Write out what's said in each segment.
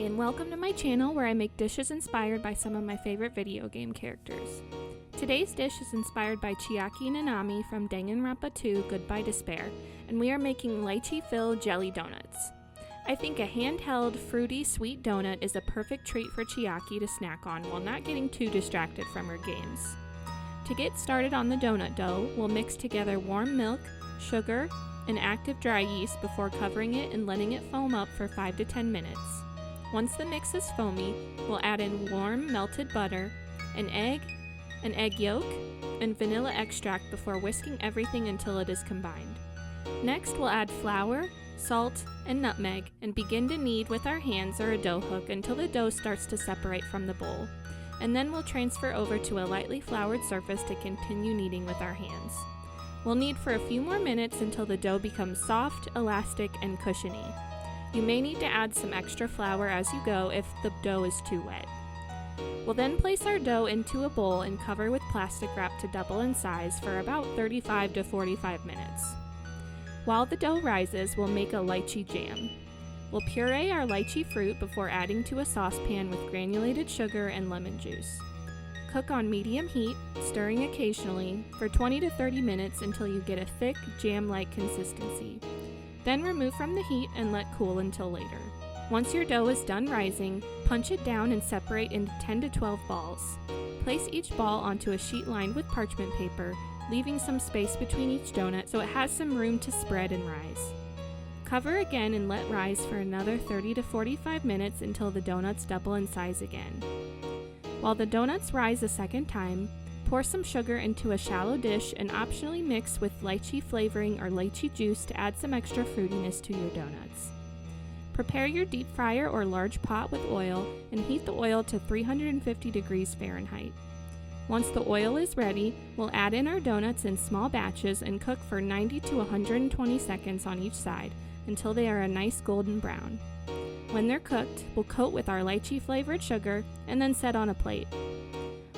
and welcome to my channel where I make dishes inspired by some of my favorite video game characters. Today's dish is inspired by Chiaki and Nanami from Danganronpa 2 Goodbye Despair, and we are making lychee-filled jelly donuts. I think a handheld, fruity, sweet donut is a perfect treat for Chiaki to snack on while not getting too distracted from her games. To get started on the donut dough, we'll mix together warm milk, sugar, and active dry yeast before covering it and letting it foam up for 5 to 10 minutes. Once the mix is foamy, we'll add in warm melted butter, an egg yolk, and vanilla extract before whisking everything until it is combined. Next, we'll add flour, salt, and nutmeg and begin to knead with our hands or a dough hook until the dough starts to separate from the bowl. And then we'll transfer over to a lightly floured surface to continue kneading with our hands. We'll knead for a few more minutes until the dough becomes soft, elastic, and cushiony. You may need to add some extra flour as you go if the dough is too wet. We'll then place our dough into a bowl and cover with plastic wrap to double in size for about 35 to 45 minutes. While the dough rises, we'll make a lychee jam. We'll puree our lychee fruit before adding to a saucepan with granulated sugar and lemon juice. Cook on medium heat, stirring occasionally, for 20 to 30 minutes until you get a thick, jam-like consistency. Then remove from the heat and let cool until later. Once your dough is done rising, punch it down and separate into 10 to 12 balls. Place each ball onto a sheet lined with parchment paper, leaving some space between each donut so it has some room to spread and rise. Cover again and let rise for another 30 to 45 minutes until the donuts double in size again. While the donuts rise a second time, pour some sugar into a shallow dish and optionally mix with lychee flavoring or lychee juice to add some extra fruitiness to your donuts. Prepare your deep fryer or large pot with oil and heat the oil to 350 degrees Fahrenheit. Once the oil is ready, we'll add in our donuts in small batches and cook for 90 to 120 seconds on each side until they are a nice golden brown. When they're cooked, we'll coat with our lychee flavored sugar and then set on a plate.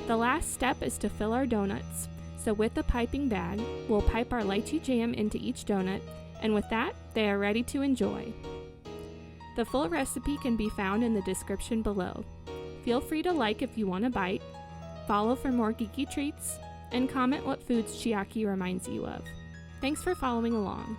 The last step is to fill our donuts, so with a piping bag, we'll pipe our lychee jam into each donut, and with that, they are ready to enjoy. The full recipe can be found in the description below. Feel free to like if you want a bite, follow for more geeky treats, and comment what foods Chiaki reminds you of. Thanks for following along.